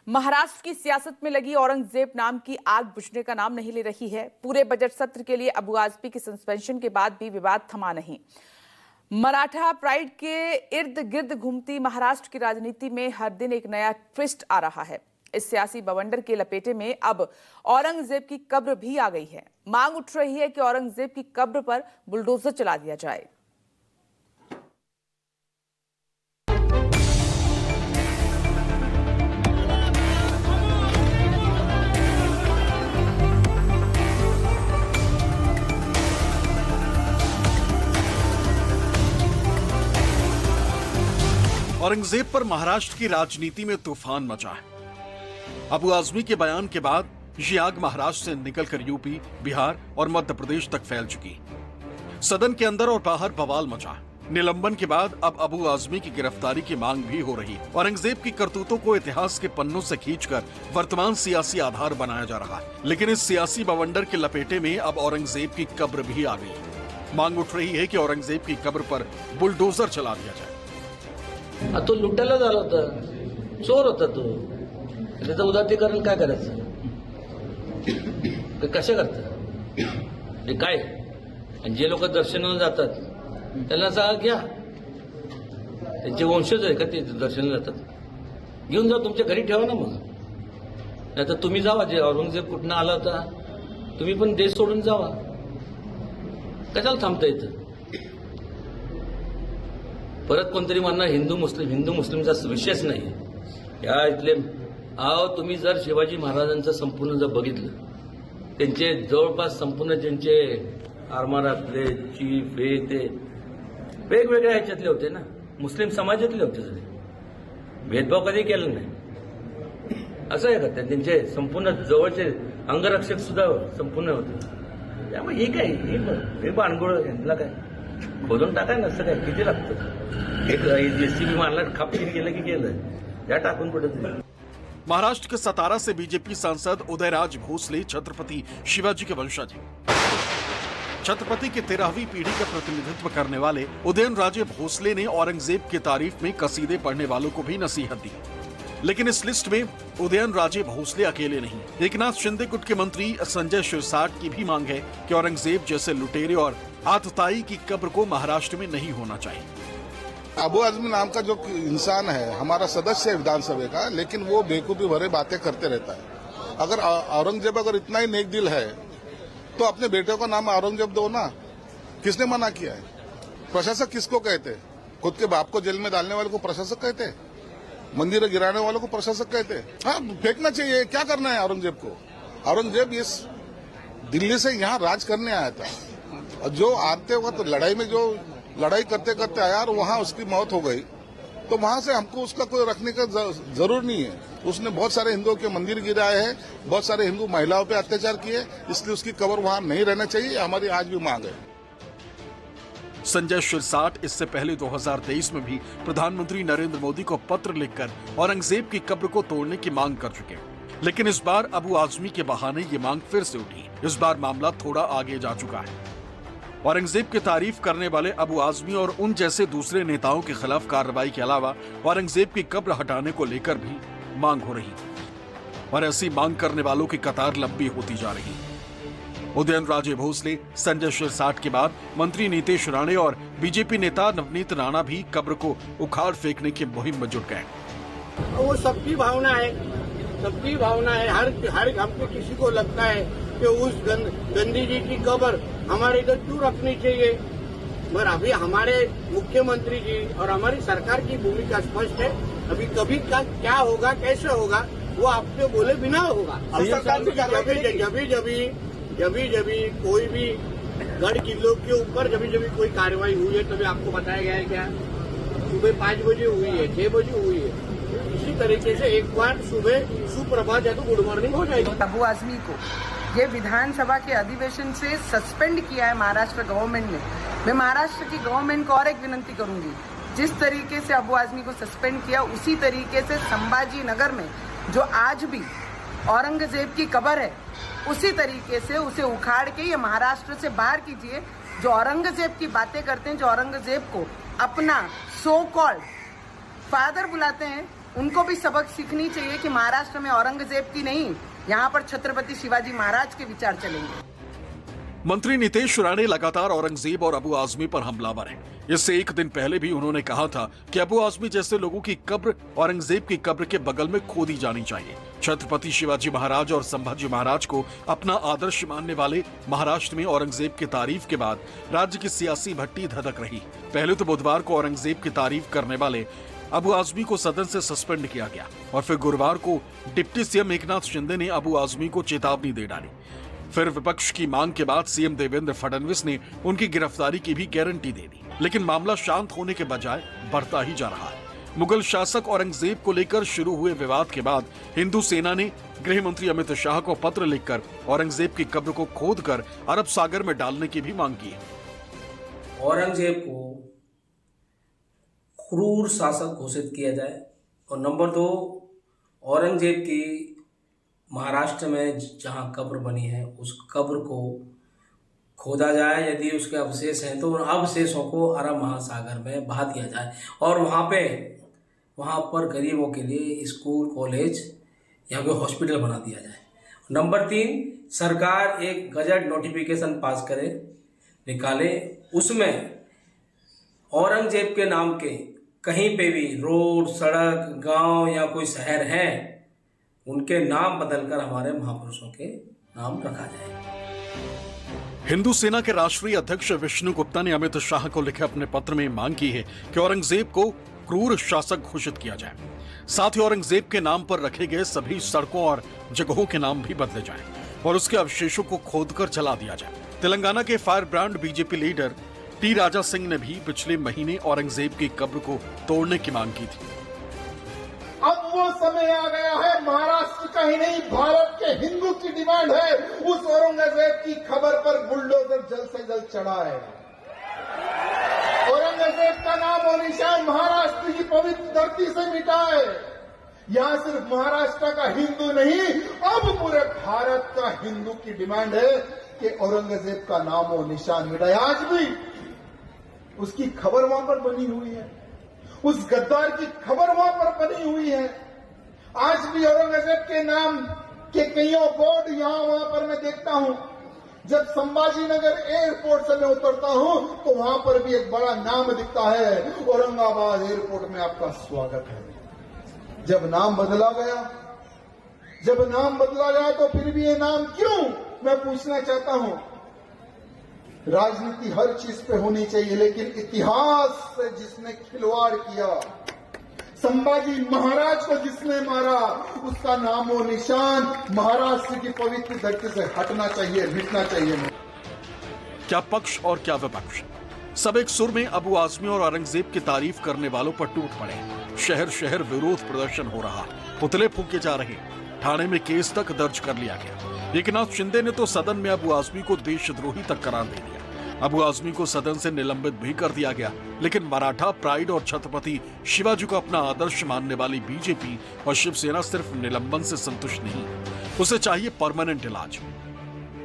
महाराष्ट्र की सियासत में लगी औरंगजेब नाम की आग बुझने का नाम नहीं ले रही है। पूरे बजट सत्र के लिए अबू आजमी की सस्पेंशन के बाद भी विवाद थमा नहीं। मराठा प्राइड के इर्द गिर्द घूमती महाराष्ट्र की राजनीति में हर दिन एक नया ट्विस्ट आ रहा है। इस सियासी बवंडर के लपेटे में अब औरंगजेब की कब्र भी आ गई है। मांग उठ रही है कि औरंगजेब की कब्र पर बुलडोजर चला दिया जाए। औरंगजेब पर महाराष्ट्र की राजनीति में तूफान मचा है। अबू आजमी के बयान के बाद ये आग महाराष्ट्र से निकलकर यूपी, बिहार और मध्य प्रदेश तक फैल चुकी। सदन के अंदर और बाहर बवाल मचा। निलंबन के बाद अब अबू आजमी की गिरफ्तारी की मांग भी हो रही है। औरंगजेब की करतूतों को इतिहास के पन्नों से खींचकर वर्तमान सियासी आधार बनाया जा रहा है। लेकिन इस सियासी बवंडर के लपेटे में अब औरंगजेब की कब्र भी आ गई। मांग उठ रही है कि औरंगजेब की कब्र पर बुलडोजर चला दिया जाए। तो लुटायला झाला होता, चोर होता तो, त्याचं उदात्तीकरण काय करायचं? कशा करतात हे काय? आणि जे लोक दर्शनाला जातात त्यांना सांगा घ्या, त्यांचे वंशज आहे का ते दर्शनाला जातात, घेऊन जा, तुमच्या घरी ठेवा ना। मग नाही तर तुम्ही जावा, जे औरंगजेब कुठनं आला होता तुम्ही पण देश सोडून जावा, कशाला थांबता इथं? परत कोणतरी म्हणणार हिंदू मुस्लिमचा विषयच नाही या इथले। तुम्ही जर शिवाजी महाराजांचं संपूर्ण जर बघितलं, त्यांचे जवळपास संपूर्ण ज्यांचे आरमारातले चीफ हे ते वेगवेगळ्या ह्याच्यातले होते ना, मुस्लिम समाजातले होते सगळे, भेदभाव कधी केला नाही। असं आहे का? त्यांचे संपूर्ण जवळचे अंगरक्षक सुद्धा संपूर्ण होते। त्यामुळे ही काय हे बाणगोळ यांना काय खोदून टाकाय नसतं काय? किती लागतं? एक जेसीबी मारला खापकीन केलं की केलं, या टाकून कुठे। महाराष्ट्र के सतारा से बीजेपी सांसद उदयराज भोसले छत्रपति शिवाजी के वंशज हैं। छत्रपति की 13वीं पीढ़ी का प्रतिनिधित्व करने वाले उदयनराजे भोसले ने औरंगजेब की तारीफ में कसीदे पढ़ने वालों को भी नसीहत दी। लेकिन इस लिस्ट में उदयनराजे भोसले अकेले नहीं। एकनाथ शिंदे गुट के मंत्री संजय शिरसाट की भी मांग है कि औरंगजेब जैसे लुटेरे और आतताई की कब्र को महाराष्ट्र में नहीं होना चाहिए। अबू आजमी नाम का जो इंसान है, हमारा सदस्य है विधानसभा का, लेकिन वो बेवकूफी भरे बातें करते रहता है। अगर औरंगजेब अगर इतना ही नेक दिल है तो अपने बेटे का नाम औरंगजेब दो ना। किसने मना किया है? प्रशासक किसको कहते? खुद के बाप को जेल में डालने वाले को प्रशासक कहते? मंदिर गिराने वालों को प्रशासक कहते? हाँ, फेंकना चाहिए। क्या करना है औरंगजेब को? औरंगजेब इस दिल्ली से यहाँ राज करने आया था। जो आते वक्त लड़ाई में जो लड़ाई करते करते आया और वहां उसकी मौत हो गई, तो वहां से हमको उसका कोई रखने का जरूर नहीं है। उसने बहुत सारे हिंदुओं के मंदिर गिराए हैं, बहुत सारे हिंदू महिलाओं पे अत्याचार किए, इसलिए उसकी कब्र वहां नहीं रहना चाहिए। हमारी आज भी मांग है। संजय शिरसाट इससे पहले 2023 में भी प्रधानमंत्री नरेंद्र मोदी को पत्र लिखकर औरंगजेब की कब्र को तोड़ने की मांग कर चुके हैं। लेकिन इस बार अबू आजमी के बहाने ये मांग फिर से उठी। इस बार मामला थोड़ा आगे जा चुका है। औरंगजेब की तारीफ करने वाले अबू आजमी और उन जैसे दूसरे नेताओं के खिलाफ कार्रवाई के अलावा औरंगजेब की कब्र हटाने को लेकर भी मांग हो रही और ऐसी मांग करने वालों की कतार लंबी होती जा रही। उदयनराजे भोसले, संजय शिरसाट के बाद मंत्री नीतेश राणे और बीजेपी नेता नवनीत राणा भी कब्र को उखाड़ फेंकने की मुहिम में जुट गए। वो सबकी भावना है, सबकी भावना है। हर घर पे किसी को लगता है कि उस गांधी जी की कब्र हमारे इधर क्यों रखनी चाहिए। मगर अभी हमारे मुख्यमंत्री जी और हमारी सरकार की भूमिका स्पष्ट है। अभी कभी का क्या होगा, कैसे होगा, वो आपसे बोले बिना होगा। जब कोई भी गढ़ किलों के ऊपर जब कोई कार्रवाई हुई है तभी आपको बताया गया है। क्या सुबह 5 बजे हुई है, 6 बजे हुई है। इसी तरीके से एक बार सुबह सुप्रभात या तो गुड मॉर्निंग हो जाएगी। अबू आजमी को ये विधानसभा के अधिवेशन से सस्पेंड किया है महाराष्ट्र गवर्नमेंट ने। मैं महाराष्ट्र की गवर्नमेंट को और एक विनती करूंगी, जिस तरीके से अबू आजमी को सस्पेंड किया उसी तरीके से संभाजी नगर में जो आज भी औरंगजेब की कब्र है उसी तरीके से उसे उखाड़ के ये महाराष्ट्र से बाहर कीजिए। जो औरंगजेब की बातें करते हैं, जो औरंगजेब को अपना सो कॉल्ड फादर बुलाते हैं, उनको भी सबक सीखनी चाहिए कि महाराष्ट्र में औरंगजेब की नहीं, यहाँ पर छत्रपति शिवाजी महाराज के विचार चलेंगे। मंत्री नीतीश राणे लगातार औरंगजेब और अबू आजमी पर हमलावर हैं। इससे एक दिन पहले भी उन्होंने कहा था कि अबू आजमी जैसे लोगों की कब्र औरंगजेब की कब्र के बगल में खोदी जानी चाहिए। छत्रपति शिवाजी महाराज और संभाजी महाराज को अपना आदर्श मानने वाले महाराष्ट्र में औरंगजेब की तारीफ के बाद राज्य की सियासी भट्टी धधक रही। पहले तो बुधवार को औरंगजेब की तारीफ करने वाले अबू आजमी को सदन से सस्पेंड किया गया और फिर गुरुवार को डिप्टी सीएम एकनाथ शिंदे ने अबू आजमी को चेतावनी दे डाली। फिर विपक्ष की मांग के बाद सीएम देवेंद्र फडणवीस ने उनकी गिरफ्तारी की भी गारंटी दे दी, लेकिन मामला शांत होने के बजाय बढ़ता ही जा रहा है। मुगल शासक औरंगजेब को लेकर शुरू हुए विवाद के बाद हिंदू सेना ने गृह मंत्री अमित शाह को पत्र लिखकर औरंगजेब की कब्र को खोदकर अरब सागर में डालने की भी मांग की है। औरंगजेब को क्रूर शासक घोषित किया जाए और नंबर 2, औरंगजेब की महाराष्ट्र में जहां कब्र बनी है उस कब्र को खोदा जाए। यदि उसके अवशेष हैं तो उन अवशेषों को अरब महासागर में बहा दिया जाए और वहाँ पर गरीबों के लिए स्कूल, कॉलेज या कोई हॉस्पिटल बना दिया जाए। नंबर 3, सरकार एक गजट नोटिफिकेशन पास करे, निकाले, उसमें औरंगजेब के नाम के कहीं पे भी रोड, सड़क, गांव या कोई शहर है उनके नाम बदलकर हमारे महापुरुषों के नाम रखा जाए। हिंदू सेना के राष्ट्रीय अध्यक्ष विष्णु गुप्ता ने अमित शाह को लिखे अपने पत्र में मांग की है कि औरंगजेब को क्रूर शासक घोषित किया जाए। साथ ही औरंगजेब के नाम पर रखे गए सभी सड़कों और जगहों के नाम भी बदले जाएं और उसके अवशेषों को खोदकर जला दिया जाए। तेलंगाना के fire brand BJP leader T Raja Singh ने भी पिछले महीने औरंगजेब की कब्र को तोड़ने की मांग की थी। अब वो समय आ गया है, महाराष्ट्र का ही नहीं भारत के हिंदू की डिमांड है उस औरंगजेब की खबर पर बुलडोजर जल्द से जल्द चढ़ाए। औरंगजेब का नाम और निशान महाराष्ट्र की पवित्र धरती से मिटाए। यहाँ सिर्फ महाराष्ट्र का हिंदू नहीं, अब पूरे भारत का हिंदू की डिमांड है कि औरंगजेब का नाम और निशान मिटाए। आज भी उसकी खबर वहां पर बनी हुई है, उस गद्दार की खबर वहां पर बनी हुई है। आज भी औरंगजेब के नाम के कईयों बोर्ड यहां वहां पर मैं देखता हूं। जब संभाजी नगर एयरपोर्ट से मैं उतरता हूं तो वहां पर भी एक बड़ा नाम दिखता है, औरंगाबाद एयरपोर्ट में आपका स्वागत है। जब नाम बदला गया तो फिर भी ये नाम क्यों, मैं पूछना चाहता हूं। राजनीति हर चीज पे होनी चाहिए, लेकिन इतिहास से जिसने खिलवाड़ किया, संभाजी महाराज को जिसने मारा, उसका नामो निशान महाराष्ट्र की पवित्र धरती से हटना चाहिए, मिटना चाहिए। क्या पक्ष और क्या विपक्ष, सब एक सुर में अबू आजमी और औरंगजेब की तारीफ करने वालों पर टूट पड़े। शहर शहर विरोध प्रदर्शन हो रहा, पुतले फूके जा रहे, थाने में केस तक दर्ज कर लिया गया। एकनाथ शिंदे ने तो सदन में अबू आजमी को देशद्रोही तक करार दे दिया। अबू आजमी को सदन से निलंबित भी कर दिया गया। लेकिन मराठा प्राइड और छत्रपति शिवाजी को अपना आदर्श मानने वाली बीजेपी और शिवसेना सिर्फ निलंबन से संतुष्ट नहीं, उसे चाहिए परमानेंट इलाज।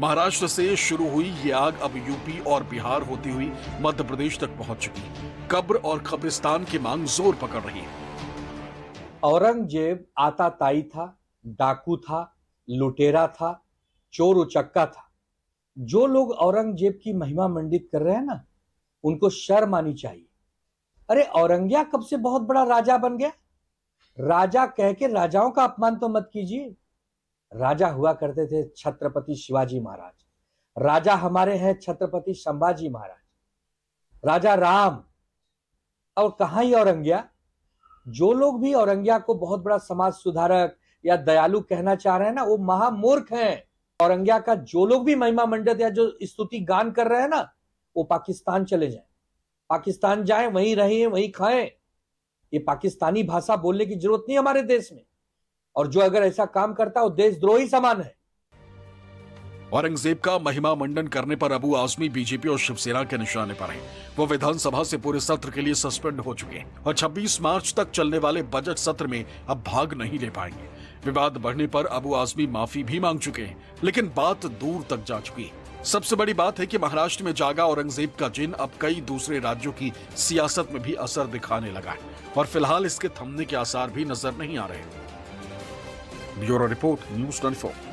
महाराष्ट्र से शुरू हुई ये आग अब यूपी और बिहार होती हुई मध्य प्रदेश तक पहुंच चुकी। कब्र और कब्रिस्तान की मांग जोर पकड़ रही है। औरंगजेब आताताई था, डाकू था, लुटेरा था, चोर उचक्का था। जो लोग औरंगजेब की महिमा मंडित कर रहे हैं ना, उनको शर्म आनी चाहिए। अरे औरंगिया कब से बहुत बड़ा राजा बन गया? राजा कह के राजाओं का अपमान तो मत कीजिए। राजा हुआ करते थे छत्रपति शिवाजी महाराज, राजा हमारे हैं छत्रपति संभाजी महाराज, राजा राम। और कहां ही औरंगिया? जो लोग भी औरंगिया को बहुत बड़ा समाज सुधारक या दयालु कहना चाह रहे हैं ना, वो महामूर्ख हैं। औरंगिया का जो लोग भी महिमा मंडित या जो स्तुति गान कर रहे हैं ना, वो पाकिस्तान चले जाएं, पाकिस्तान जाएं, वहीं रहें, वहीं खाएं। ये पाकिस्तानी भाषा बोलने की जरूरत नहीं हमारे देश में। और जो अगर ऐसा काम करता है वो देशद्रोही समान है। औरंगजेब का महिमा मंडन करने पर अबू आजमी बीजेपी और शिवसेना के निशाने पर हैं। वो विधानसभा से पूरे सत्र के लिए सस्पेंड हो चुके हैं और 26 मार्च तक चलने वाले बजट सत्र में अब भाग नहीं ले पाएंगे। विवाद बढ़ने पर अबू आजमी माफी भी मांग चुके हैं, लेकिन बात दूर तक जा चुकी है। सबसे बड़ी बात है कि महाराष्ट्र में जागा औरंगजेब का जिन अब कई दूसरे राज्यों की सियासत में भी असर दिखाने लगा है और फिलहाल इसके थमने के आसार भी नजर नहीं आ रहे। Bureau report, news 24।